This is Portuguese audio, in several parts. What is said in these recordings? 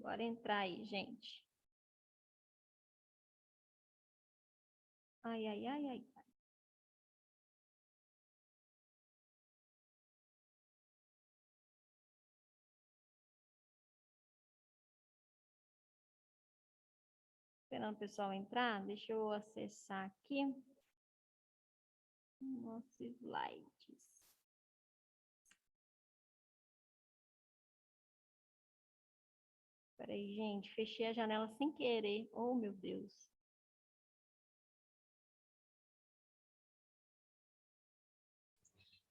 Bora entrar aí, gente. Ai, ai, ai, ai. Esperando o pessoal entrar, deixa eu acessar aqui nossos slides. Espera aí, gente, fechei a janela sem querer. Oh, meu Deus.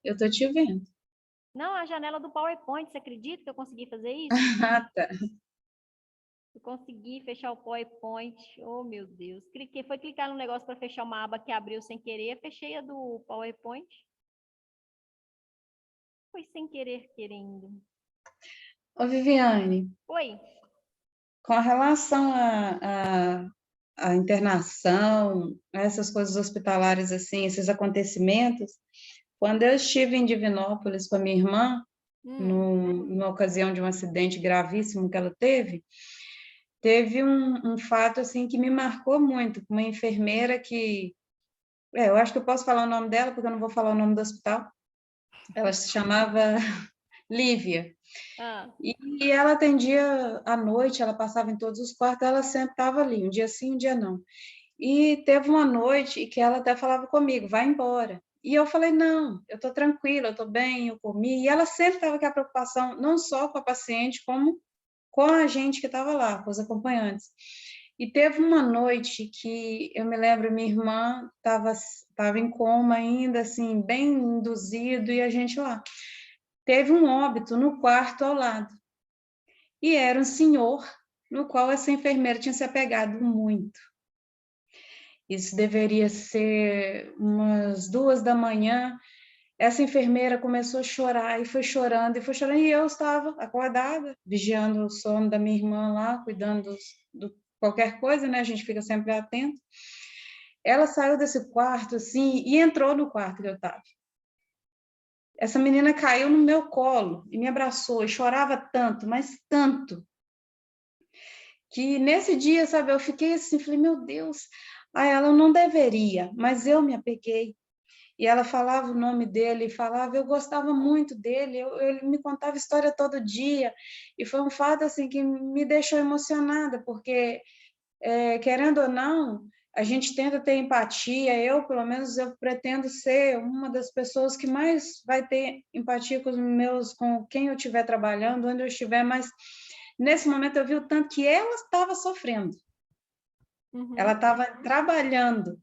Eu tô te vendo. Não, a janela do PowerPoint, você acredita que eu consegui fazer isso? Ah, tá. Eu consegui fechar o PowerPoint. Oh, meu Deus. Cliquei, foi clicar no negócio para fechar uma aba que abriu sem querer, fechei a do PowerPoint. Foi sem querer, querendo. Ô, Viviane, Oi. com relação à internação, a essas coisas hospitalares, assim, esses acontecimentos, quando eu estive em Divinópolis com a minha irmã, numa ocasião de um acidente gravíssimo que ela teve um fato, assim, que me marcou muito, com uma enfermeira que, eu acho que eu posso falar o nome dela, porque eu não vou falar o nome do hospital, ela se chamava Lívia. Ah, E ela atendia à noite, ela passava em todos os quartos, ela sempre estava ali, um dia sim, um dia não. E teve uma noite que ela até falava comigo, vai embora. E eu falei, não, eu estou tranquila, eu estou bem, eu comi. E ela sempre estava com a preocupação, não só com a paciente, como com a gente que estava lá, com os acompanhantes. E teve uma noite que eu me lembro, minha irmã estava em coma ainda, assim, bem induzido, e a gente lá. Teve um óbito no quarto ao lado. E era um senhor no qual essa enfermeira tinha se apegado muito. Isso deveria ser umas 2 da manhã. Essa enfermeira começou a chorar e foi chorando, e eu estava acordada, vigiando o sono da minha irmã lá, cuidando do qualquer coisa, né? A gente fica sempre atento. Ela saiu desse quarto assim e entrou no quarto que eu estava. Essa menina caiu no meu colo e me abraçou e chorava tanto, mas tanto, que nesse dia, sabe, eu fiquei assim, falei, meu Deus, ela não deveria, mas eu me apeguei. E ela falava o nome dele, falava, eu gostava muito dele, ele me contava história todo dia, e foi um fato assim que me deixou emocionada, porque, querendo ou não, a gente tenta ter empatia, eu, pelo menos, eu pretendo ser uma das pessoas que mais vai ter empatia com os meus, com quem eu estiver trabalhando, onde eu estiver, mas nesse momento eu vi o tanto que ela estava sofrendo. Ela estava trabalhando,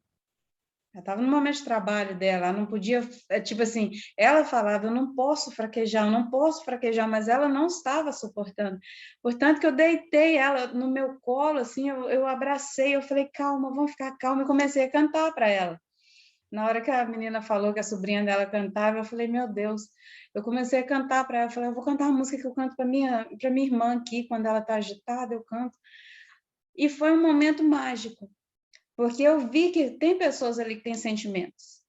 ela estava no momento de trabalho dela, ela não podia, tipo assim, ela falava, eu não posso fraquejar, mas ela não estava suportando. Portanto, que eu deitei ela no meu colo, assim, eu abracei, eu falei, calma, vamos ficar calma, e comecei a cantar para ela. Na hora que a menina falou que a sobrinha dela cantava, eu falei, meu Deus, eu comecei a cantar para ela, eu falei, eu vou cantar uma música que eu canto para minha irmã aqui, quando ela está agitada, eu canto. E foi um momento mágico, porque eu vi que tem pessoas ali que têm sentimentos.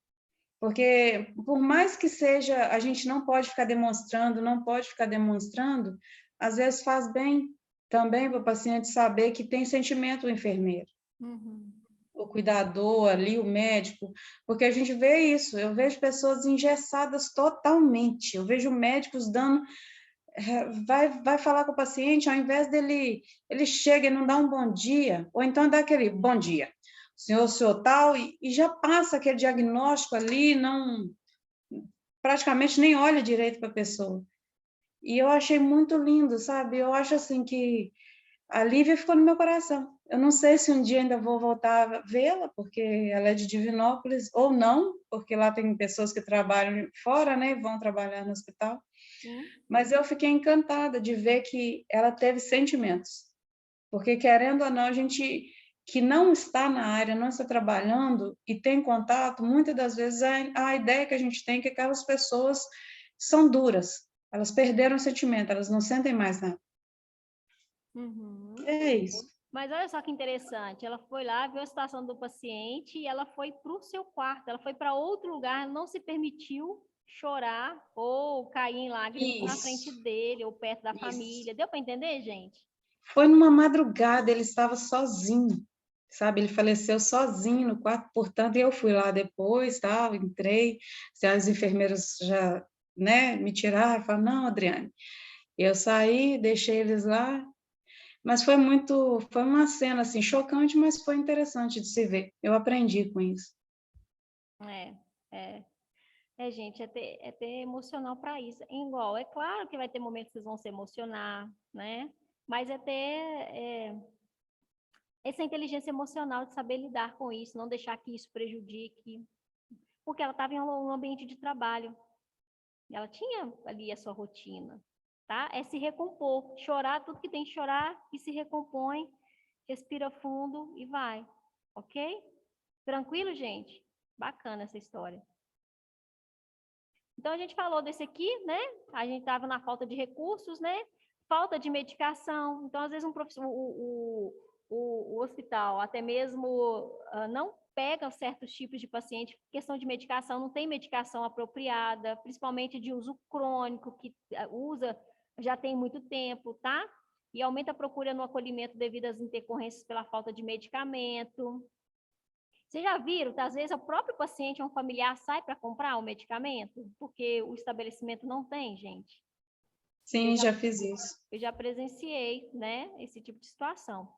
Porque, por mais que seja, a gente não pode ficar demonstrando, às vezes faz bem também para o paciente saber que tem sentimento o enfermeiro, o cuidador ali, o médico, porque a gente vê isso, eu vejo pessoas engessadas totalmente, eu vejo médicos dando, vai falar com o paciente, ao invés dele, ele chega e não dá um bom dia, ou então dá aquele bom dia, senhor tal, e já passa aquele diagnóstico ali, não, praticamente nem olha direito para a pessoa. E eu achei muito lindo, sabe? Eu acho assim que a Lívia ficou no meu coração. Eu não sei se um dia ainda vou voltar a vê-la, porque ela é de Divinópolis, ou não, porque lá tem pessoas que trabalham fora, né? Vão trabalhar no hospital. sim. Mas eu fiquei encantada de ver que ela teve sentimentos. Porque, querendo ou não, a gente que não está na área, não está trabalhando e tem contato, muitas das vezes a ideia que a gente tem é que aquelas pessoas são duras, elas perderam o sentimento, elas não sentem mais nada. É isso. Mas olha só que interessante, ela foi lá, viu a situação do paciente e ela foi para o seu quarto, ela foi para outro lugar, não se permitiu chorar ou cair em lágrimas na frente Isso, dele ou perto da isso. família. Deu para entender, gente? Foi numa madrugada, ele estava sozinho, sabe? Ele faleceu sozinho no quarto, portanto, eu fui lá depois, tal, entrei, as enfermeiras já, né, me tiraram, falaram, não, Adriane, eu saí, deixei eles lá, mas foi uma cena, assim, chocante, mas foi interessante de se ver, eu aprendi com isso. É, é. Gente, é ter emocional para isso. Igual, é claro que vai ter momentos que vocês vão se emocionar, né? Mas é ter essa inteligência emocional de saber lidar com isso, não deixar que isso prejudique. Porque ela estava em um ambiente de trabalho. Ela tinha ali a sua rotina, tá? É se recompor, chorar tudo que tem que chorar e se recompõe, respira fundo e vai, ok? Tranquilo, gente? Bacana essa história. Então, a gente falou desse aqui, né? A gente estava na falta de recursos, né? Falta de medicação. Então, às vezes, o hospital até mesmo não pega certos tipos de paciente, questão de medicação, não tem medicação apropriada, principalmente de uso crônico, que usa já tem muito tempo, tá? E aumenta a procura no acolhimento devido às intercorrências pela falta de medicamento. Vocês já viram que às vezes o próprio paciente ou um familiar sai para comprar o medicamento porque o estabelecimento não tem, gente? Eu Sim, já, já fiz isso. eu já presenciei, né, esse tipo de situação.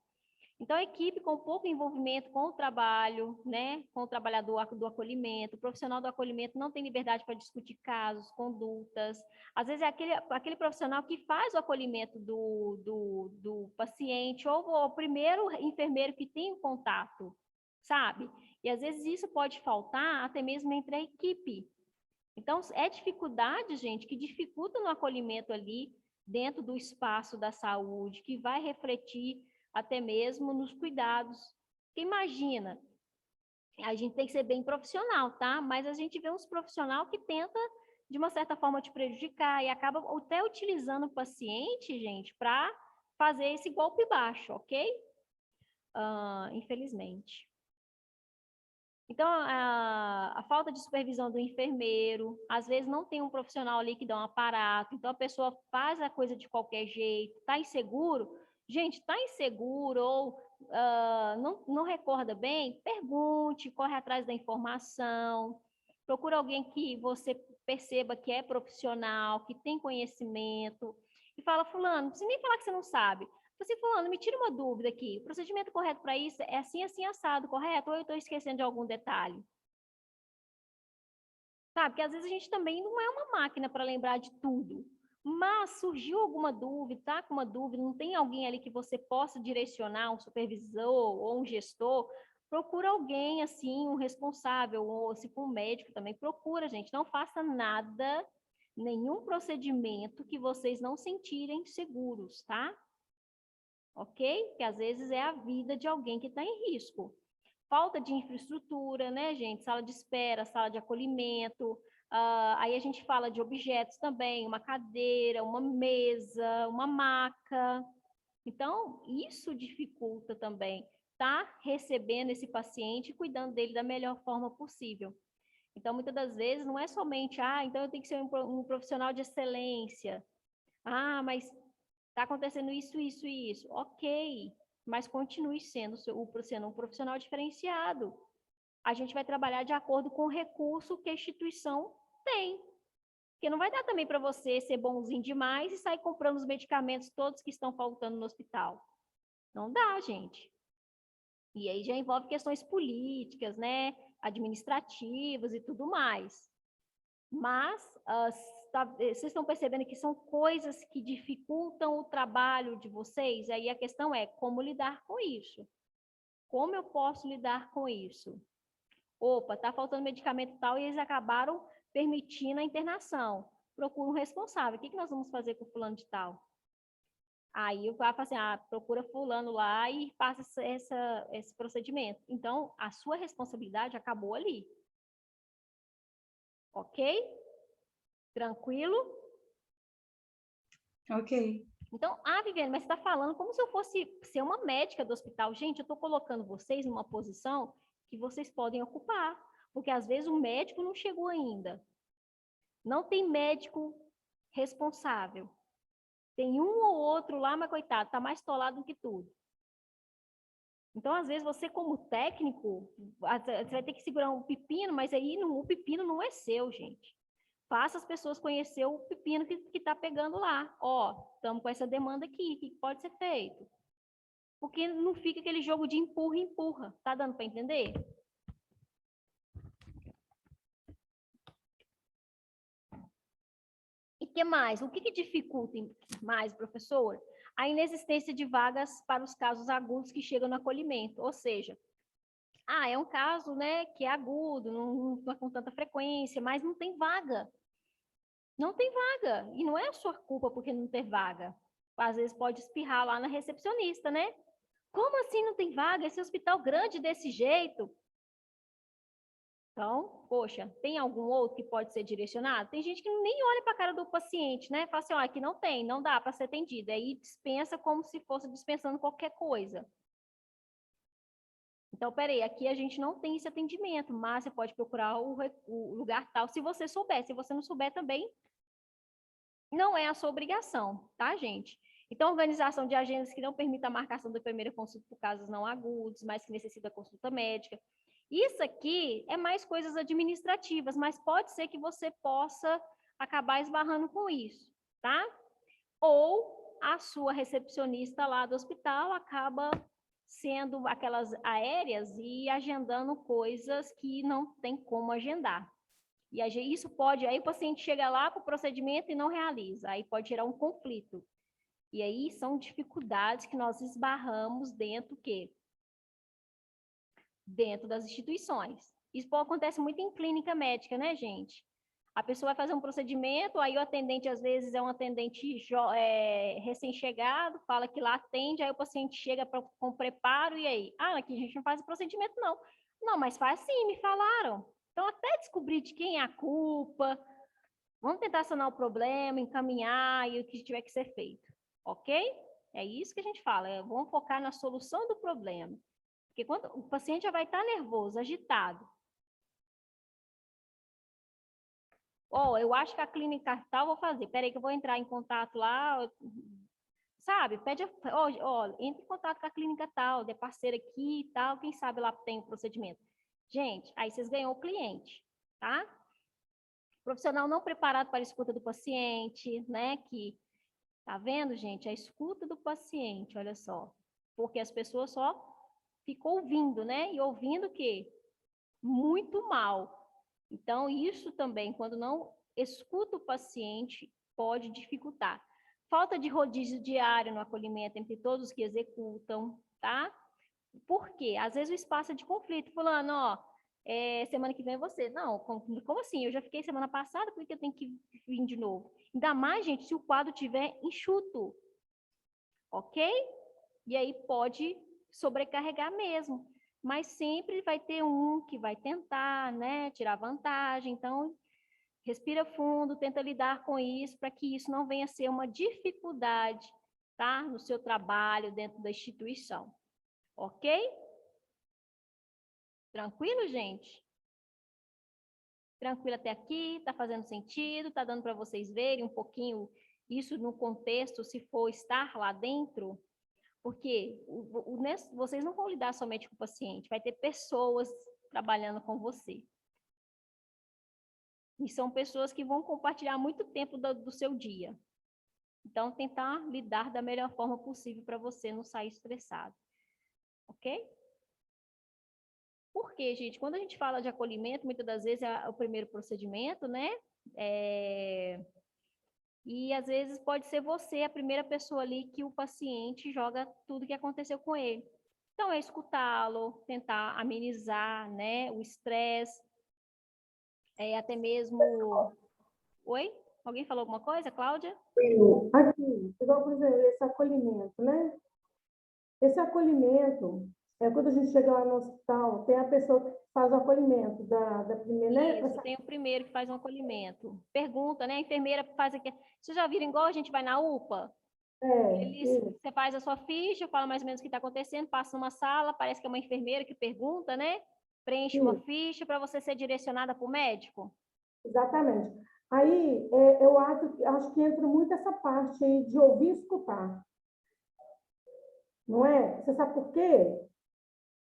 Então, a equipe com pouco envolvimento com o trabalho, né, com o trabalhador do acolhimento, o profissional do acolhimento não tem liberdade para discutir casos, condutas. Às vezes é aquele profissional que faz o acolhimento do paciente ou o primeiro enfermeiro que tem o contato, sabe? E às vezes isso pode faltar até mesmo entre a equipe. Então, é dificuldade, gente, que dificulta no acolhimento ali dentro do espaço da saúde, que vai refletir até mesmo nos cuidados. Porque imagina, a gente tem que ser bem profissional, tá? Mas a gente vê uns profissional que tenta, de uma certa forma, te prejudicar e acaba até utilizando o paciente, gente, para fazer esse golpe baixo, ok? Infelizmente. Então, a falta de supervisão do enfermeiro, às vezes não tem um profissional ali que dá um aparato, então a pessoa faz a coisa de qualquer jeito, está inseguro? Gente, está inseguro ou não recorda bem? Pergunte, corre atrás da informação, procura alguém que você perceba que é profissional, que tem conhecimento, e fala, fulano, não precisa nem falar que você não sabe. Você falando, me tira uma dúvida aqui. O procedimento correto para isso é assim, assim, assado, correto? Ou eu estou esquecendo de algum detalhe? Sabe? Porque às vezes a gente também não é uma máquina para lembrar de tudo. Mas surgiu alguma dúvida, tá com uma dúvida, não tem alguém ali que você possa direcionar, um supervisor ou um gestor, procura alguém assim, um responsável, ou se for um médico também, procura, gente. Não faça nada, nenhum procedimento que vocês não sentirem seguros, tá? Ok? Que às vezes é a vida de alguém que está em risco. Falta de infraestrutura, né, gente? Sala de espera, sala de acolhimento. Aí a gente fala de objetos também, uma cadeira, uma mesa, uma maca. Então, isso dificulta também estar recebendo esse paciente e cuidando dele da melhor forma possível. Então, muitas das vezes, não é somente, então eu tenho que ser um profissional de excelência. Mas está acontecendo isso, isso e isso. Ok, mas continue sendo um profissional diferenciado. A gente vai trabalhar de acordo com o recurso que a instituição tem. Porque não vai dar também para você ser bonzinho demais e sair comprando os medicamentos todos que estão faltando no hospital. Não dá, gente. E aí já envolve questões políticas, né? Administrativas e tudo mais. Mas vocês estão percebendo que são coisas que dificultam o trabalho de vocês? Aí a questão é como lidar com isso. Como eu posso lidar com isso? Opa, está faltando medicamento tal e eles acabaram permitindo a internação. Procura um responsável. O que nós vamos fazer com o fulano de tal? Aí eu falo assim, procura fulano lá e passa esse procedimento. Então, a sua responsabilidade acabou ali. Ok? Tranquilo? Ok. Então, Viviane, mas você está falando como se eu fosse ser uma médica do hospital. Gente, eu estou colocando vocês numa posição que vocês podem ocupar, porque às vezes o médico não chegou ainda. Não tem médico responsável. Tem um ou outro lá, mas coitado, tá mais tolado do que tudo. Então, às vezes, você como técnico, você vai ter que segurar um pepino, mas aí o pepino não é seu, gente. Faça as pessoas conhecer o pepino que está pegando lá. Ó, estamos com essa demanda aqui, o que pode ser feito? Porque não fica aquele jogo de empurra, empurra. Tá dando para entender? E que mais? O que dificulta mais, professor? A inexistência de vagas para os casos agudos que chegam no acolhimento. Ou seja, é um caso, né, que é agudo, não é com tanta frequência, mas não tem vaga. Não tem vaga. E não é a sua culpa porque não tem vaga. Às vezes pode espirrar lá na recepcionista, né? Como assim não tem vaga? Esse hospital grande desse jeito? Então, poxa, tem algum outro que pode ser direcionado? Tem gente que nem olha para a cara do paciente, né? Fala assim, ó, aqui não tem, não dá para ser atendido. Aí dispensa como se fosse dispensando qualquer coisa. Então, peraí, aqui a gente não tem esse atendimento, mas você pode procurar o lugar tal, se você souber. Se você não souber também, não é a sua obrigação, tá, gente? Então, organização de agendas que não permita a marcação da primeira consulta por casos não agudos, mas que necessita consulta médica. Isso aqui é mais coisas administrativas, mas pode ser que você possa acabar esbarrando com isso, tá? Ou a sua recepcionista lá do hospital acaba sendo aquelas aéreas e agendando coisas que não tem como agendar. E isso pode, aí o paciente chega lá para o procedimento e não realiza, aí pode gerar um conflito. E aí são dificuldades que nós esbarramos dentro dentro das instituições. Isso acontece muito em clínica médica, né, gente? A pessoa vai fazer um procedimento, aí o atendente, às vezes, é um atendente recém-chegado, fala que lá atende, aí o paciente chega com preparo, e aí? Aqui a gente não faz o procedimento, não. Não, mas faz sim, me falaram. Então, até descobrir de quem é a culpa, vamos tentar sanar o problema, encaminhar e o que tiver que ser feito, ok? É isso que a gente fala, vamos focar na solução do problema. Porque quando o paciente já vai estar nervoso, agitado. Eu acho que a clínica tal vou fazer. Peraí que eu vou entrar em contato lá, sabe? Pede, entre em contato com a clínica tal, de parceira aqui e tal, quem sabe lá tem o procedimento. Gente, aí vocês ganham o cliente, tá? Profissional não preparado para a escuta do paciente, né? Tá vendo, gente? A escuta do paciente, olha só. Porque as pessoas só ficam ouvindo, né? E ouvindo o quê? Muito mal. Então, isso também, quando não escuta o paciente, pode dificultar. Falta de rodízio diário no acolhimento entre todos que executam, tá? Por quê? Às vezes o espaço é de conflito. Fulano, semana que vem é você. Não, como assim? Eu já fiquei semana passada, por que eu tenho que vir de novo? Ainda mais, gente, se o quadro tiver enxuto, ok? E aí pode sobrecarregar mesmo. Mas sempre vai ter um que vai tentar, né, tirar vantagem. Então, respira fundo, tenta lidar com isso, para que isso não venha a ser uma dificuldade, tá? No seu trabalho dentro da instituição. Ok? Tranquilo, gente? Tranquilo até aqui? Tá fazendo sentido? Tá dando para vocês verem um pouquinho isso no contexto, se for estar lá dentro? Porque vocês não vão lidar somente com o paciente, vai ter pessoas trabalhando com você. E são pessoas que vão compartilhar muito tempo do seu dia. Então, tentar lidar da melhor forma possível para você não sair estressado. Ok? Porque, gente, quando a gente fala de acolhimento, muitas das vezes é o primeiro procedimento, né? E às vezes pode ser você a primeira pessoa ali que o paciente joga tudo que aconteceu com ele. Então, é escutá-lo, tentar amenizar, né, o estresse, até mesmo... Oi? Alguém falou alguma coisa, Cláudia? Aqui, igual, por exemplo, esse acolhimento, né? Esse acolhimento, quando a gente chega lá no hospital, tem a pessoa que faz o acolhimento da primeira, né? Isso, tem o primeiro que faz um acolhimento. Pergunta, né? A enfermeira faz aqui. Vocês já viram igual a gente vai na UPA? Você faz a sua ficha, fala mais ou menos o que está acontecendo, passa numa sala, parece que é uma enfermeira que pergunta, né? Preenche uma ficha para você ser direcionada para o médico. Exatamente. Aí, eu acho que entra muito essa parte aí de ouvir e escutar, não é? Você sabe por quê?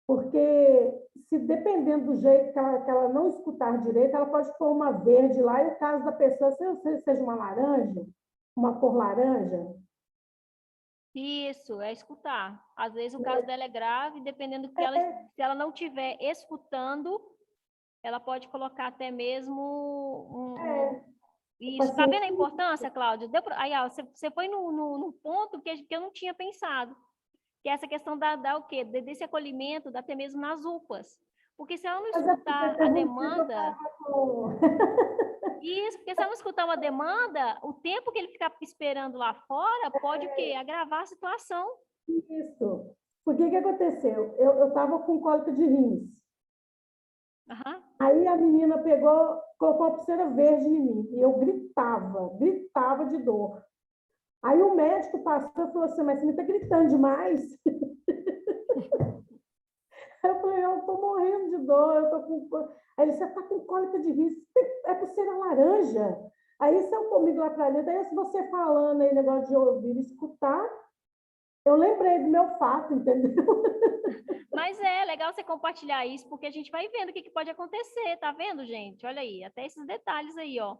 Porque se dependendo do jeito que ela não escutar direito, ela pode pôr uma verde lá, e o caso da pessoa seja uma laranja, uma cor laranja. Isso, é escutar. Às vezes o caso dela é grave, dependendo do que ela, se ela não estiver escutando, ela pode colocar até mesmo O isso. Tá vendo a paciente, importância, Cláudia? Aí, ó, você foi no ponto que eu não tinha pensado, que é essa questão da o quê? Desse acolhimento, até mesmo nas UPAs. Porque se ela não mas é porque escutar a teve um dia que eu demanda, estava com... isso, porque se ela não escutar uma demanda, o tempo que ele ficar esperando lá fora pode o quê? Agravar a situação. Isso. Por que que aconteceu? Eu estava com cólica de rins. Aham. Aí a menina pegou, colocou a pulseira verde em mim. E eu gritava de dor. Aí o médico passou e falou assim, mas você está gritando demais? Aí eu falei, eu estou morrendo de dor, eu tô com... Aí ele, você está com cólica de rins, é pulseira laranja. Aí saiu comigo lá para dentro, aí se você falando aí, negócio de ouvir e escutar, eu lembrei do meu fato, entendeu? Mas é legal você compartilhar isso, porque a gente vai vendo o que pode acontecer, tá vendo, gente? Olha aí, até esses detalhes aí, ó.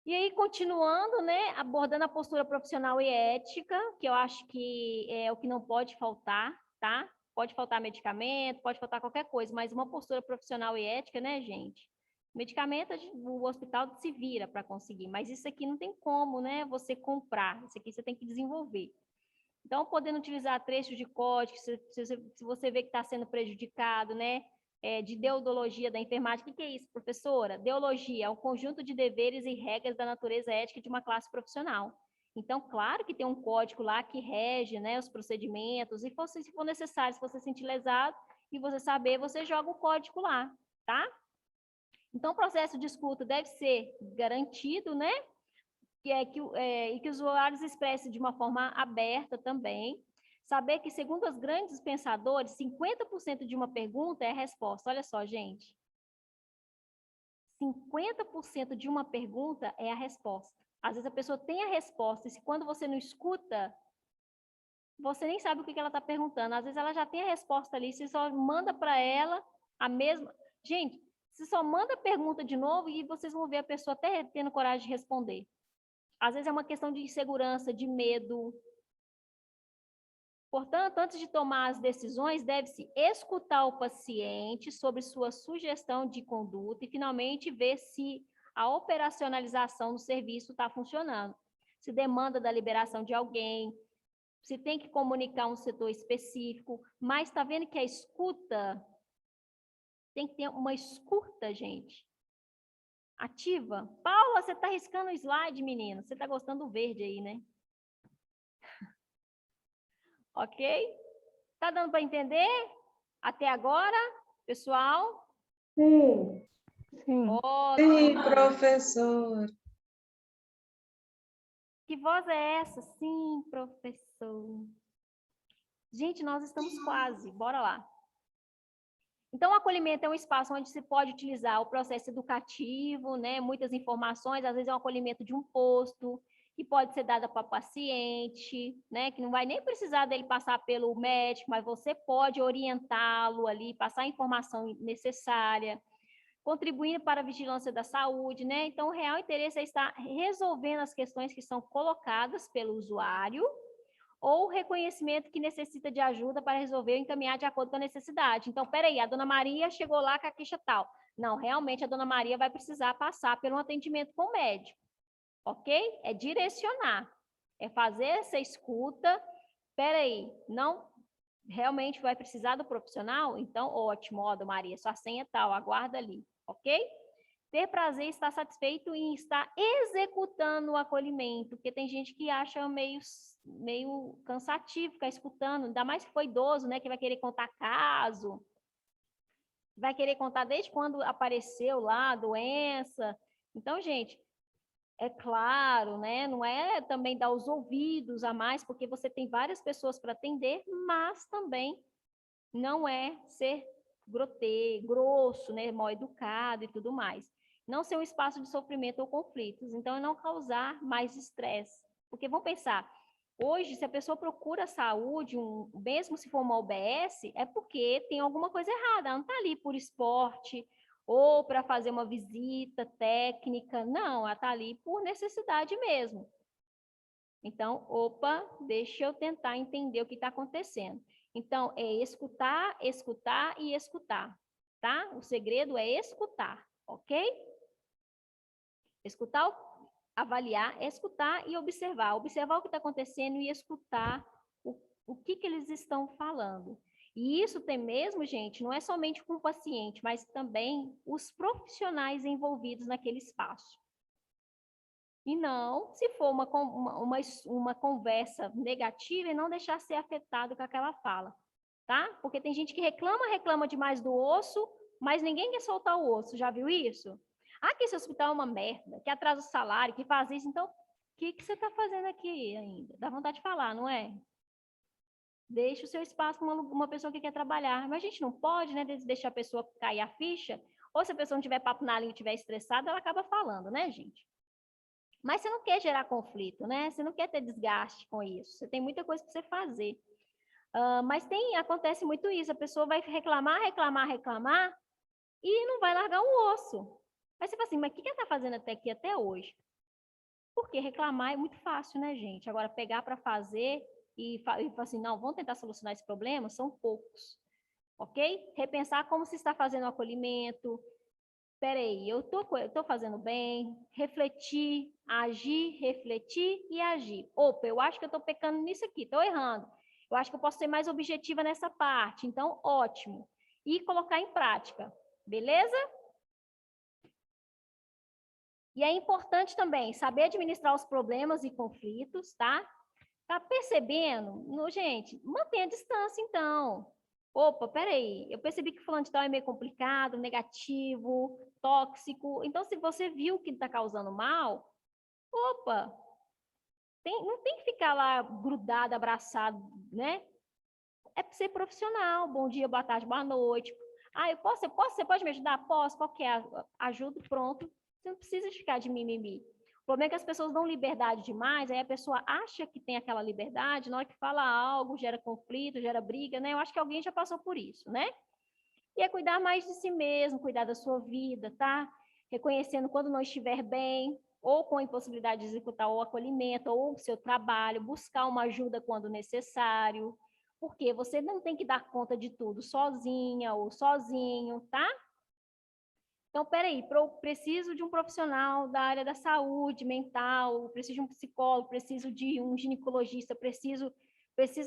E aí, continuando, né, abordando a postura profissional e ética, que eu acho que é o que não pode faltar, tá? Pode faltar medicamento, pode faltar qualquer coisa, mas uma postura profissional e ética, né, gente? Medicamento, o hospital se vira para conseguir, mas isso aqui não tem como, né, você comprar. Isso aqui você tem que desenvolver. Então, podendo utilizar trechos de código, se você vê que está sendo prejudicado, né? De deontologia da enfermagem. O que é isso, professora? Deontologia é um conjunto de deveres e regras da natureza ética de uma classe profissional. Então, claro que tem um código lá que rege, né, os procedimentos, e se for necessário, se você se sentir lesado e você saber, você joga o código lá, tá? Então, o processo de escuta deve ser garantido, né? E que os usuários expressem de uma forma aberta também. Saber que, segundo os grandes pensadores, 50% de uma pergunta é a resposta. Olha só, gente. 50% de uma pergunta é a resposta. Às vezes a pessoa tem a resposta, e se quando você não escuta, você nem sabe o que ela está perguntando. Às vezes ela já tem a resposta ali, você só manda para ela a mesma. Gente, você só manda a pergunta de novo e vocês vão ver a pessoa até tendo coragem de responder. Às vezes é uma questão de insegurança, de medo. Portanto, antes de tomar as decisões, deve-se escutar o paciente sobre sua sugestão de conduta e, finalmente, ver se a operacionalização do serviço está funcionando. Se demanda da liberação de alguém, se tem que comunicar um setor específico, mas está vendo que a escuta tem que ter uma escuta, gente, ativa. Paula, você está riscando o slide, menina. Você está gostando do verde aí, né? Ok? Tá dando para entender até agora, pessoal? Sim. Sim, Ótimo. professor. Que voz é essa? Sim, professor. Gente, nós estamos quase. Bora lá. Então, o acolhimento é um espaço onde se pode utilizar o processo educativo, né? Muitas informações, às vezes é um acolhimento de um posto, que pode ser dada para o paciente, né? Que não vai nem precisar dele passar pelo médico, mas você pode orientá-lo ali, passar a informação necessária, contribuindo para a vigilância da saúde, né? Então, o real interesse é estar resolvendo as questões que são colocadas pelo usuário, ou reconhecimento que necessita de ajuda para resolver ou encaminhar de acordo com a necessidade. Então, peraí, a dona Maria chegou lá com a queixa tal. Não, realmente a dona Maria vai precisar passar por um atendimento com o médico, ok? É direcionar, é fazer essa escuta. Peraí, não realmente vai precisar do profissional? Então, ótimo, ó, dona Maria, sua senha é tal, aguarda ali, ok? Ter prazer, estar satisfeito em estar executando o acolhimento, porque tem gente que acha meio cansativo ficar escutando, ainda mais se for idoso, né, que vai querer contar caso, vai querer contar desde quando apareceu lá a doença. Então, gente, é claro, né, não é também dar os ouvidos a mais, porque você tem várias pessoas para atender, mas também não é ser grosso, né, mal educado e tudo mais. Não ser um espaço de sofrimento ou conflitos. Então, é não causar mais estresse. Porque vamos pensar, hoje, se a pessoa procura saúde, mesmo se for uma OBS, é porque tem alguma coisa errada. Ela não está ali por esporte ou para fazer uma visita técnica. Não, ela está ali por necessidade mesmo. Então, opa, deixa eu tentar entender o que está acontecendo. Então, é escutar, escutar e escutar, tá? O segredo é escutar, ok? Escutar, avaliar, escutar e observar. Observar o que está acontecendo e escutar o que eles estão falando. E isso tem mesmo, gente, não é somente com o paciente, mas também os profissionais envolvidos naquele espaço. E não, se for uma conversa negativa, e não deixar ser afetado com aquela fala, tá? Porque tem gente que reclama demais do osso, mas ninguém quer soltar o osso, já viu isso? Ah, que esse hospital é uma merda, que atrasa o salário, que faz isso, então, o que você está fazendo aqui ainda? Dá vontade de falar, não é? Deixa o seu espaço com uma pessoa que quer trabalhar, mas a gente não pode, né, deixar a pessoa cair a ficha, ou se a pessoa não tiver papo na língua e estiver estressada, ela acaba falando, né, gente? Mas você não quer gerar conflito, né? Você não quer ter desgaste com isso. Você tem muita coisa para você fazer. Mas acontece muito isso. A pessoa vai reclamar e não vai largar o osso. Aí você fala assim, mas o que ela está fazendo até aqui até hoje? Porque reclamar é muito fácil, né, gente? Agora, pegar para fazer e falar assim, não, vamos tentar solucionar esse problema, são poucos. Ok? Repensar como se está fazendo o acolhimento, peraí, eu tô fazendo bem, refletir e agir. Opa, eu acho que eu estou pecando nisso aqui, estou errando. Eu acho que eu posso ser mais objetiva nessa parte, então, ótimo. E colocar em prática, beleza? E é importante também saber administrar os problemas e conflitos, tá? Tá percebendo? Gente, mantenha a distância, então. Opa, peraí, eu percebi que fulano de tal é meio complicado, negativo, tóxico. Então, se você viu que está causando mal, opa, não tem que ficar lá grudado, abraçado, né? É para ser profissional. Bom dia, boa tarde, boa noite. Ah, você pode me ajudar? Posso, qual que é? Ajudo, pronto. Você não precisa ficar de mimimi. O problema é que as pessoas dão liberdade demais, aí a pessoa acha que tem aquela liberdade, na hora que fala algo, gera conflito, gera briga, né? Eu acho que alguém já passou por isso, né? E é cuidar mais de si mesmo, cuidar da sua vida, tá? Reconhecendo quando não estiver bem, ou com a impossibilidade de executar o acolhimento, ou o seu trabalho, buscar uma ajuda quando necessário, porque você não tem que dar conta de tudo sozinha ou sozinho, tá? Então, peraí, preciso de um profissional da área da saúde mental, preciso de um psicólogo, preciso de um ginecologista, preciso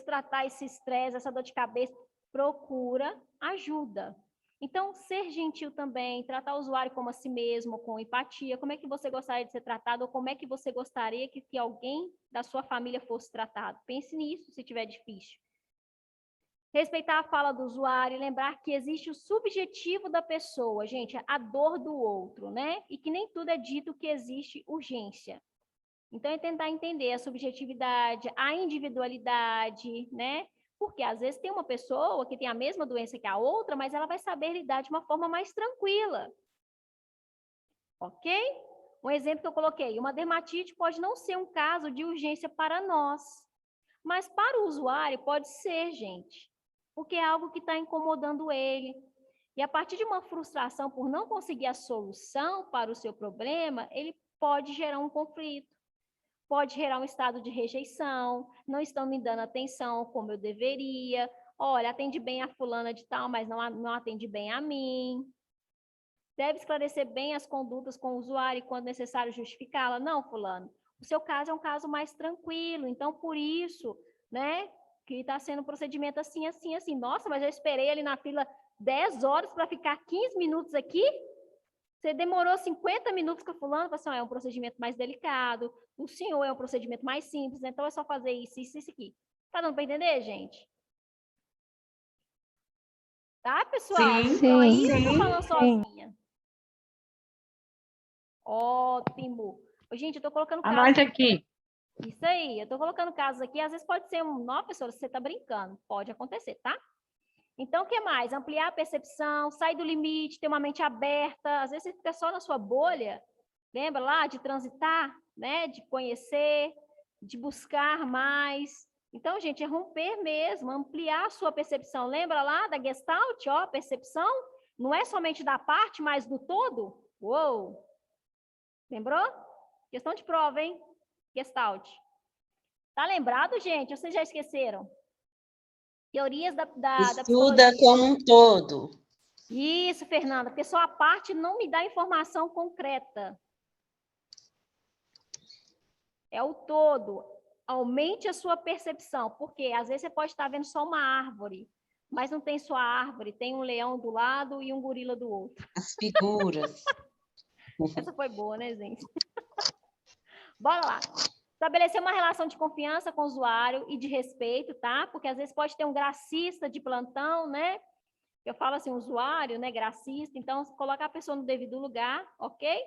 tratar esse estresse, essa dor de cabeça. Procura ajuda. Então, ser gentil também, tratar o usuário como a si mesmo, com empatia. Como é que você gostaria de ser tratado ou como é que você gostaria que alguém da sua família fosse tratado? Pense nisso, se tiver difícil. Respeitar a fala do usuário e lembrar que existe o subjetivo da pessoa, gente, a dor do outro, né? E que nem tudo é dito que existe urgência. Então, é tentar entender a subjetividade, a individualidade, né? Porque às vezes tem uma pessoa que tem a mesma doença que a outra, mas ela vai saber lidar de uma forma mais tranquila. Ok? Um exemplo que eu coloquei, uma dermatite pode não ser um caso de urgência para nós, mas para o usuário pode ser, gente, porque é algo que está incomodando ele. E a partir de uma frustração por não conseguir a solução para o seu problema, ele pode gerar um conflito, pode gerar um estado de rejeição, não estão me dando atenção como eu deveria, olha, atende bem a fulana de tal, mas não atende bem a mim. Deve esclarecer bem as condutas com o usuário e, quando necessário, justificá-la. Não, fulano, o seu caso é um caso mais tranquilo, então, por isso, né, que está sendo um procedimento assim, assim, assim. Nossa, mas eu esperei ali na fila 10 horas para ficar 15 minutos aqui? Você demorou 50 minutos com a fulano, assim, é um procedimento mais delicado, o senhor é um procedimento mais simples, então é só fazer isso, isso, isso aqui. Tá dando para entender, gente? Tá, pessoal? Sim, Então aí eu tô sim. falando sozinha. Ótimo. Gente, eu tô colocando casos. Anote aqui. Isso aí, eu tô colocando casos aqui, às vezes pode ser não, professora, você tá brincando, pode acontecer, tá? Então, o que mais? Ampliar a percepção, sair do limite, ter uma mente aberta. Às vezes você fica só na sua bolha. Lembra lá de transitar, né? De conhecer, de buscar mais. Então, gente, é romper mesmo, ampliar a sua percepção. Lembra lá da Gestalt, ó, percepção? Não é somente da parte, mas do todo? Uou! Lembrou? Questão de prova, hein? Gestalt. Tá lembrado, gente? Ou vocês já esqueceram? Teorias da Estuda psicologia. como um todo. Isso, Fernanda, porque só a parte não me dá informação concreta. É o todo. Aumente a sua percepção, porque às vezes você pode estar vendo só uma árvore, mas não tem só a árvore, tem um leão do lado e um gorila do outro. As figuras. Essa foi boa, né, gente? Bora lá. Estabelecer uma relação de confiança com o usuário e de respeito, tá? Porque às vezes pode ter um gracista de plantão, né? Eu falo assim, usuário, né, gracista. Então, colocar a pessoa no devido lugar, ok?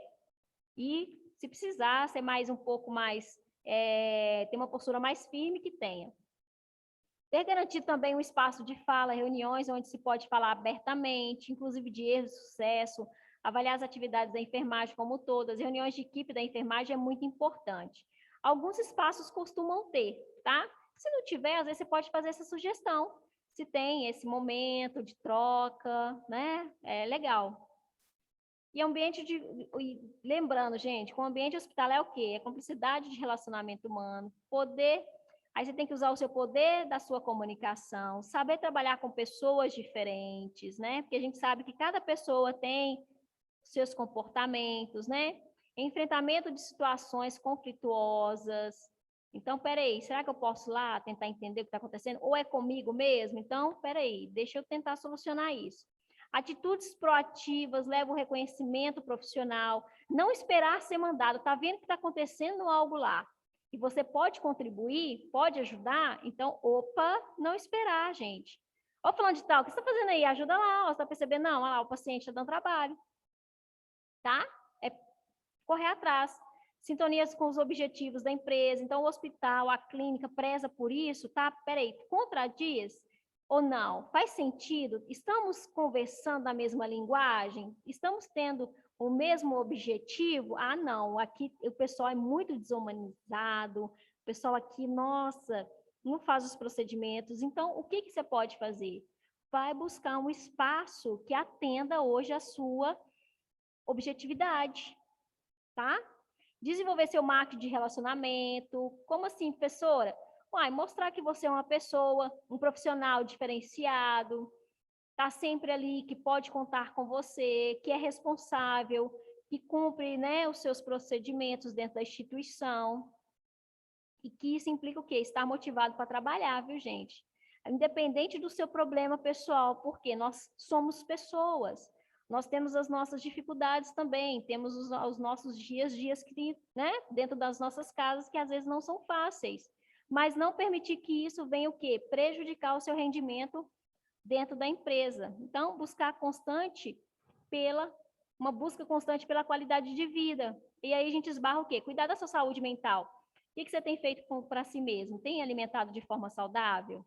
E, se precisar, ser mais um pouco mais, ter uma postura mais firme, que tenha. Ter garantido também um espaço de fala, reuniões onde se pode falar abertamente, inclusive de erros de sucesso, avaliar as atividades da enfermagem como todas, reuniões de equipe da enfermagem é muito importante. Alguns espaços costumam ter, tá? Se não tiver, às vezes você pode fazer essa sugestão, se tem esse momento de troca, né? É legal. E ambiente de... Lembrando, gente, com o ambiente hospitalar é o quê? É cumplicidade de relacionamento humano, poder... Aí você tem que usar o seu poder da sua comunicação, saber trabalhar com pessoas diferentes, né? Porque a gente sabe que cada pessoa tem seus comportamentos, né? Enfrentamento de situações conflituosas. Então, peraí, será que eu posso lá tentar entender o que está acontecendo? Ou é comigo mesmo? Então, peraí, deixa eu tentar solucionar isso. Atitudes proativas, leva o reconhecimento profissional, não esperar ser mandado. Tá vendo que está acontecendo algo lá? E você pode contribuir, pode ajudar? Então, opa, não esperar, gente. Ô, falando de tal, o que você está fazendo aí? Ajuda lá, ó, você está percebendo? Não, olha lá, o paciente está dando trabalho. Tá? É correr atrás. Sintonias com os objetivos da empresa. Então, o hospital, a clínica preza por isso, tá? Peraí, contradiz ou não? Faz sentido? Estamos conversando a mesma linguagem? Estamos tendo o mesmo objetivo? Ah, não, aqui o pessoal é muito desumanizado, o pessoal aqui, nossa, não faz os procedimentos. Então, o que você pode fazer? Vai buscar um espaço que atenda hoje a sua objetividade, tá? Desenvolver seu marketing de relacionamento. Como assim, professora? Uai, mostrar que você é uma pessoa, um profissional diferenciado, tá sempre ali, que pode contar com você, que é responsável, que cumpre, né, os seus procedimentos dentro da instituição. E que isso implica o quê? Estar motivado para trabalhar, viu, gente? Independente do seu problema pessoal, porque nós somos pessoas. Nós temos as nossas dificuldades também, temos os nossos dias que, né, dentro das nossas casas, que às vezes não são fáceis. Mas não permitir que isso venha o quê? Prejudicar o seu rendimento dentro da empresa. Então, uma busca constante pela qualidade de vida. E aí a gente esbarra o quê? Cuidar da sua saúde mental. O que você tem feito para si mesmo? Tem alimentado de forma saudável?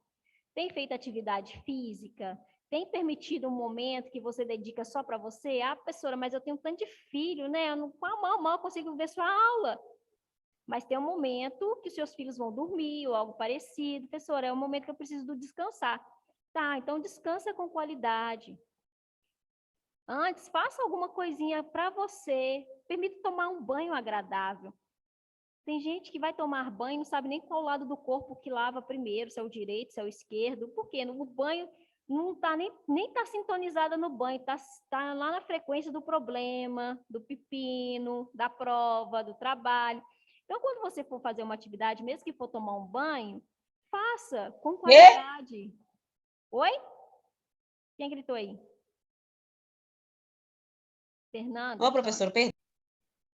Tem feito atividade física? Tem permitido um momento que você dedica só para você? Ah, professora, mas eu tenho tanto de filho, né? Eu não, mal consigo ver sua aula. Mas tem um momento que os seus filhos vão dormir ou algo parecido. Professora, é um momento que eu preciso do descansar. Tá, então descansa com qualidade. Antes, faça alguma coisinha para você. Permita tomar um banho agradável. Tem gente que vai tomar banho e não sabe nem qual lado do corpo que lava primeiro, se é o direito, se é o esquerdo. Por quê? No banho não está nem tá sintonizada no banho, tá lá na frequência do problema, do pepino, da prova, do trabalho. Então, quando você for fazer uma atividade, mesmo que for tomar um banho, faça com qualidade. Oi? Quem gritou aí? Fernando? Ô, professor, perdão.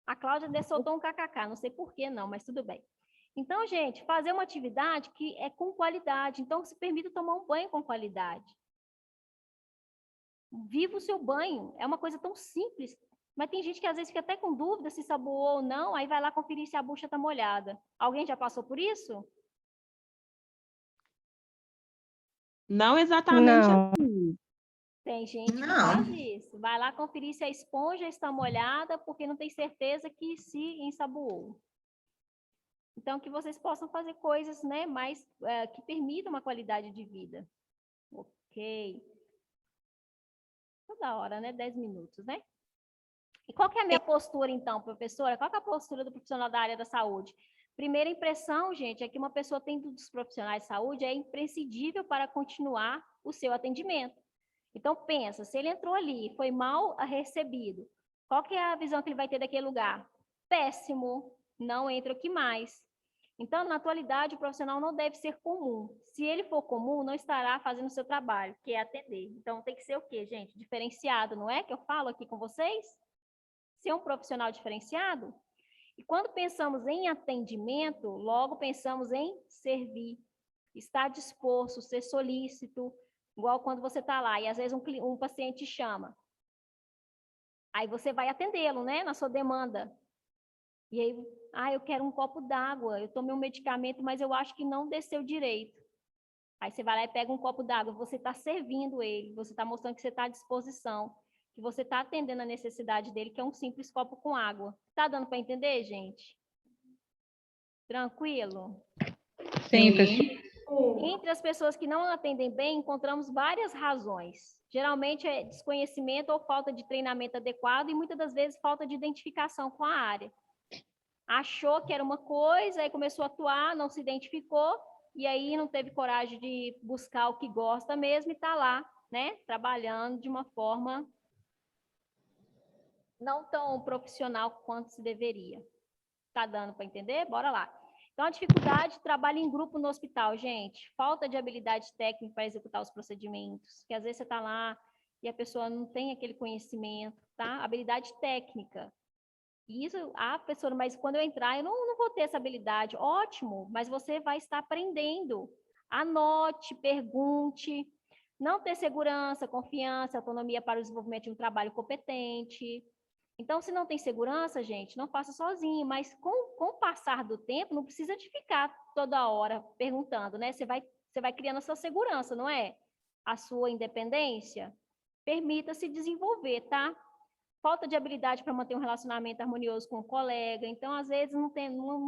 A Cláudia soltou um kkk, não sei por que não, mas tudo bem. Então, gente, fazer uma atividade que é com qualidade. Então, se permita tomar um banho com qualidade. Viva o seu banho. É uma coisa tão simples. Mas tem gente que às vezes fica até com dúvida se saboou ou não, aí vai lá conferir se a bucha está molhada. Alguém já passou por isso? Não exatamente assim. Tem gente que Não. faz isso. Vai lá conferir se a esponja está molhada porque não tem certeza que se ensaboou. Então, que vocês possam fazer coisas, né, mais que permitam uma qualidade de vida. Ok. Toda hora, né? 10 minutos, né? E qual que é a minha postura, então, professora? Qual que é a postura do profissional da área da saúde? Primeira impressão, gente, é que uma pessoa tendo dos profissionais de saúde é imprescindível para continuar o seu atendimento. Então, pensa, se ele entrou ali, foi mal recebido, qual que é a visão que ele vai ter daquele lugar? Péssimo, não entro aqui mais. Então, na atualidade, o profissional não deve ser comum. Se ele for comum, não estará fazendo o seu trabalho, que é atender. Então, tem que ser o quê, gente? Diferenciado, não é que eu falo aqui com vocês? Ser um profissional diferenciado? E quando pensamos em atendimento, logo pensamos em servir, estar disposto, ser solícito, igual quando você está lá e às vezes um paciente chama. Aí você vai atendê-lo, né, na sua demanda. E aí, eu quero um copo d'água, eu tomei um medicamento, mas eu acho que não desceu direito. Aí você vai lá e pega um copo d'água, você está servindo ele, você está mostrando que você está à disposição, que você está atendendo a necessidade dele, que é um simples copo com água. Está dando para entender, gente? Tranquilo? Sim, professor. Entre as pessoas que não atendem bem, encontramos várias razões. Geralmente é desconhecimento ou falta de treinamento adequado e muitas das vezes falta de identificação com a área. Achou que era uma coisa, aí começou a atuar, não se identificou, e aí não teve coragem de buscar o que gosta mesmo e está lá, né, trabalhando de uma forma não tão profissional quanto se deveria. Tá dando para entender? Bora lá. Então, a dificuldade de trabalho em grupo no hospital, gente. Falta de habilidade técnica para executar os procedimentos. Que às vezes você está lá e a pessoa não tem aquele conhecimento, tá? Habilidade técnica. Isso, professora, mas quando eu entrar, eu não vou ter essa habilidade. Ótimo, mas você vai estar aprendendo. Anote, pergunte. Não ter segurança, confiança, autonomia para o desenvolvimento de um trabalho competente. Então, se não tem segurança, gente, não faça sozinho, mas com o passar do tempo, não precisa de ficar toda hora perguntando, né? Você vai criando a sua segurança, não é? A sua independência. Permita-se desenvolver, tá? Falta de habilidade para manter um relacionamento harmonioso com o colega. Então, às vezes, não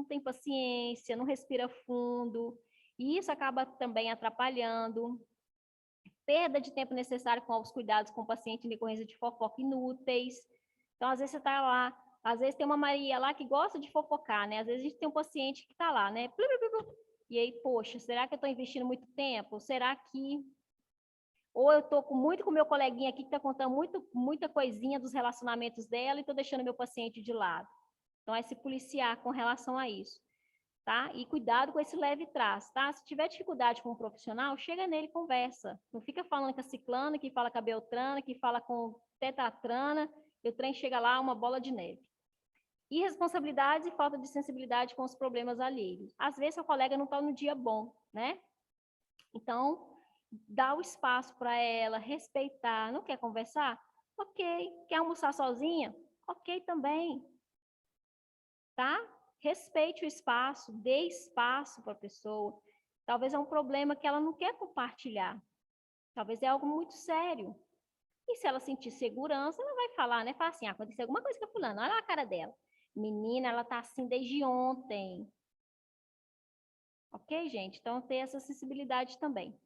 tem paciência, não respira fundo. E isso acaba também atrapalhando. Perda de tempo necessário com os cuidados com o paciente em decorrência de fofoca inúteis. Então, às vezes você está lá, às vezes tem uma Maria lá que gosta de fofocar, né? Às vezes a gente tem um paciente que está lá, né? E aí, poxa, será que eu estou investindo muito tempo? Será que... Ou eu estou muito com o meu coleguinha aqui que está contando muita coisinha dos relacionamentos dela e estou deixando meu paciente de lado. Então, é se policiar com relação a isso, tá? E cuidado com esse leve trás, tá? Se tiver dificuldade com um profissional, chega nele e conversa. Não fica falando com a ciclana, que fala com a beltrana, que fala com tetatrana, e o trem chega lá, uma bola de neve. Irresponsabilidades e falta de sensibilidade com os problemas alheios. Às vezes, o colega não está no dia bom, né? Então, dá o espaço para ela, respeitar. Não quer conversar? Ok. Quer almoçar sozinha? Ok também. Tá? Respeite o espaço, dê espaço para a pessoa. Talvez é um problema que ela não quer compartilhar. Talvez é algo muito sério. E se ela sentir segurança, ela vai falar, né? Fala assim, aconteceu alguma coisa com a fulana, olha a cara dela. Menina, ela tá assim desde ontem. Ok, gente? Então, ter essa sensibilidade também.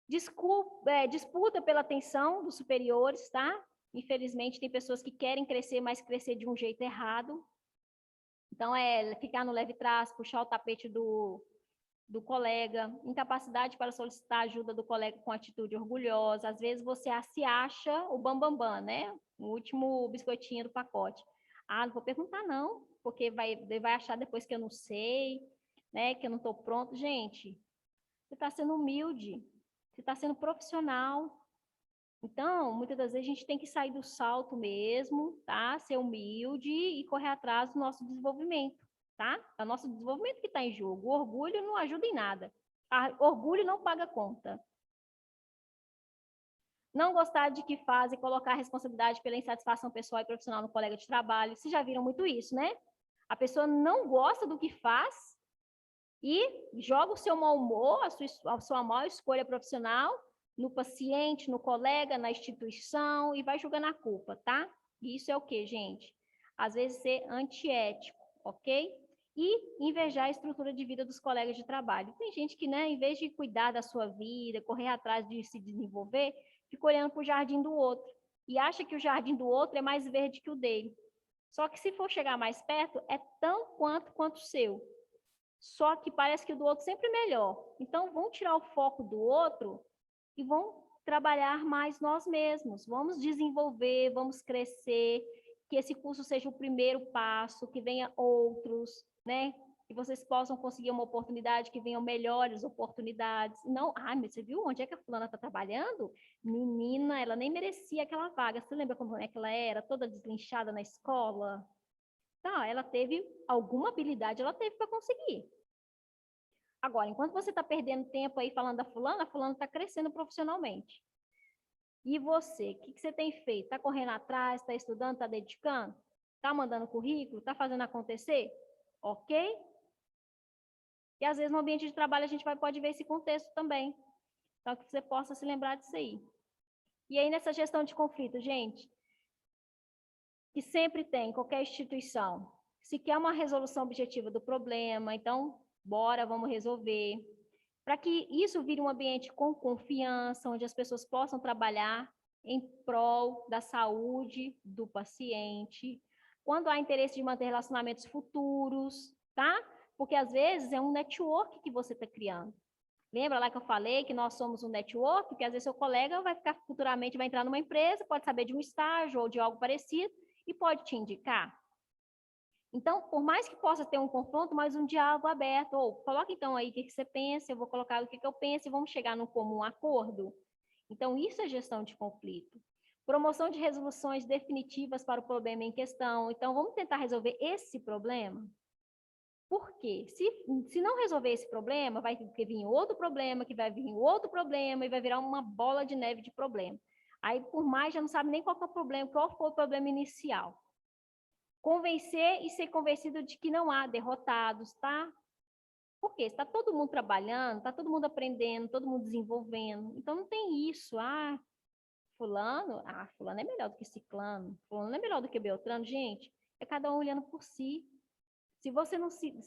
Disputa pela atenção dos superiores, tá? Infelizmente, tem pessoas que querem crescer, mas crescer de um jeito errado. Então, ficar no leve trás, puxar o tapete do colega, incapacidade para solicitar ajuda do colega com atitude orgulhosa. Às vezes você se acha o bambambam, né? O último biscoitinho do pacote. Não vou perguntar não, porque vai achar depois que eu não sei, né? Que eu não estou pronto. Gente, você está sendo humilde, você está sendo profissional. Então, muitas das vezes a gente tem que sair do salto mesmo, tá? Ser humilde e correr atrás do nosso desenvolvimento. Tá? É o nosso desenvolvimento que está em jogo. O orgulho não ajuda em nada. Orgulho não paga conta. Não gostar de que faz e colocar a responsabilidade pela insatisfação pessoal e profissional no colega de trabalho. Vocês já viram muito isso, né? A pessoa não gosta do que faz e joga o seu mau humor, a sua má escolha profissional no paciente, no colega, na instituição e vai jogando a culpa, tá? Isso é o quê, gente? Às vezes ser antiético, ok? E invejar a estrutura de vida dos colegas de trabalho. Tem gente que, né, em vez de cuidar da sua vida, correr atrás de se desenvolver, fica olhando para o jardim do outro e acha que o jardim do outro é mais verde que o dele. Só que se for chegar mais perto, é tão quanto o seu. Só que parece que o do outro sempre é melhor. Então, vamos tirar o foco do outro e vamos trabalhar mais nós mesmos. Vamos desenvolver, vamos crescer, que esse curso seja o primeiro passo, que venha outros, né? Que vocês possam conseguir uma oportunidade, que venham melhores oportunidades. Não, mas você viu onde é que a fulana está trabalhando? Menina, ela nem merecia aquela vaga. Você lembra como é que ela era? Toda deslinchada na escola? Tá, ela teve alguma habilidade, ela teve para conseguir. Agora, enquanto você está perdendo tempo aí falando da fulana, a fulana está crescendo profissionalmente. E você, o que você tem feito? Está correndo atrás, está estudando, está dedicando? Está mandando currículo? Está fazendo acontecer? Ok? E às vezes no ambiente de trabalho a gente pode ver esse contexto também. Então, que você possa se lembrar disso aí. E aí, nessa gestão de conflito, gente, que sempre tem, em qualquer instituição, se quer uma resolução objetiva do problema, então, bora, vamos resolver. Para que isso vire um ambiente com confiança, onde as pessoas possam trabalhar em prol da saúde do paciente. Quando há interesse de manter relacionamentos futuros, tá? Porque às vezes é um network que você está criando. Lembra lá que eu falei que nós somos um network? Porque às vezes seu colega vai ficar futuramente, vai entrar numa empresa, pode saber de um estágio ou de algo parecido e pode te indicar. Então, por mais que possa ter um confronto, mas um diálogo aberto, ou coloca então aí o que você pensa, eu vou colocar o que eu penso e vamos chegar num comum acordo. Então, isso é gestão de conflito. Promoção de resoluções definitivas para o problema em questão. Então, vamos tentar resolver esse problema? Por quê? Se não resolver esse problema, vai vir outro problema, que vai vir outro problema, e vai virar uma bola de neve de problema. Aí, por mais, já não sabe nem qual é o problema, qual foi o problema inicial. Convencer e ser convencido de que não há derrotados, tá? Porque está todo mundo trabalhando, está todo mundo aprendendo, todo mundo desenvolvendo. Então não tem isso, fulano é melhor do que ciclano, fulano é melhor do que Beltrano. Gente, é cada um olhando por si. Se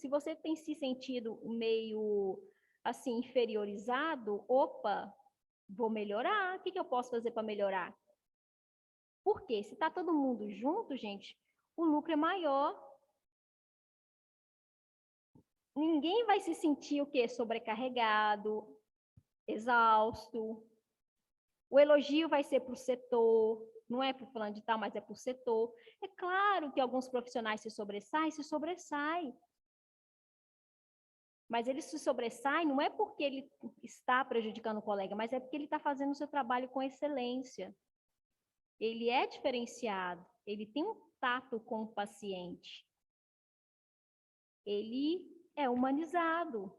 você tem se sentido meio assim inferiorizado, opa, vou melhorar. O que eu posso fazer para melhorar? Por quê? Se está todo mundo junto, gente, o lucro é maior. Ninguém vai se sentir o quê? Sobrecarregado, exausto. O elogio vai ser para o setor, não é para o fulano de tal, mas é para o setor. É claro que alguns profissionais se sobressaem. Mas ele se sobressai não é porque ele está prejudicando o colega, mas é porque ele está fazendo o seu trabalho com excelência. Ele é diferenciado, ele tem um tato com o paciente. Ele é humanizado.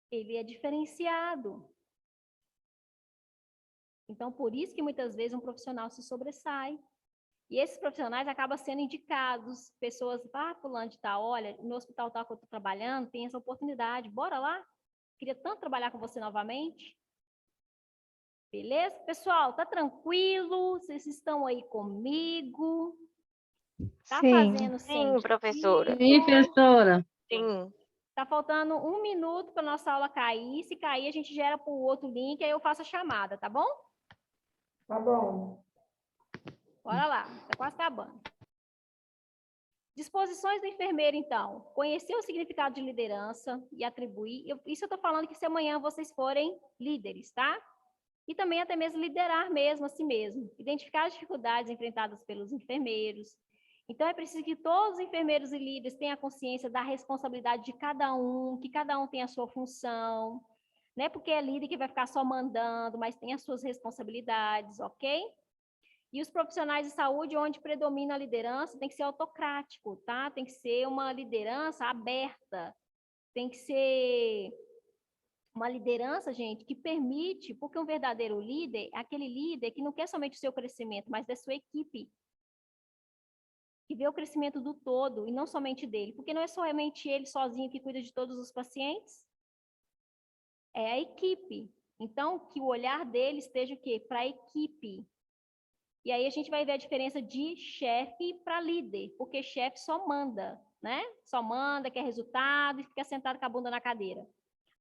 Ele é diferenciado. Então, por isso que muitas vezes um profissional se sobressai. E esses profissionais acabam sendo indicados, pessoas, fulano de tal, olha, no hospital tal que eu estou trabalhando, tem essa oportunidade, bora lá? Queria tanto trabalhar com você novamente. Beleza? Pessoal, tá tranquilo? Vocês estão aí comigo? Tá fazendo Sim, professora. Sim, professora. Sim. Tá faltando 1 minuto para nossa aula cair. Se cair, a gente gera para o outro link, aí eu faço a chamada, tá bom? Tá bom. Bora lá, tá quase acabando. Disposições do enfermeiro, então. Conhecer o significado de liderança e atribuir. Isso eu tô falando que se amanhã vocês forem líderes, tá? E também até mesmo liderar mesmo a si mesmo. Identificar as dificuldades enfrentadas pelos enfermeiros. Então, é preciso que todos os enfermeiros e líderes tenham a consciência da responsabilidade de cada um, que cada um tem a sua função. Não é porque é líder que vai ficar só mandando, mas tem as suas responsabilidades, ok? E os profissionais de saúde, onde predomina a liderança, tem que ser autocrático, tá? Tem que ser uma liderança aberta. Tem que ser uma liderança, gente, que permite, porque um verdadeiro líder é aquele líder que não quer somente o seu crescimento, mas da sua equipe. Que vê o crescimento do todo e não somente dele. Porque não é somente ele sozinho que cuida de todos os pacientes. É a equipe. Então, que o olhar dele esteja o quê? Para a equipe. E aí a gente vai ver a diferença de chefe para líder, porque chefe só manda, né? Só manda, quer resultado e fica sentado com a bunda na cadeira.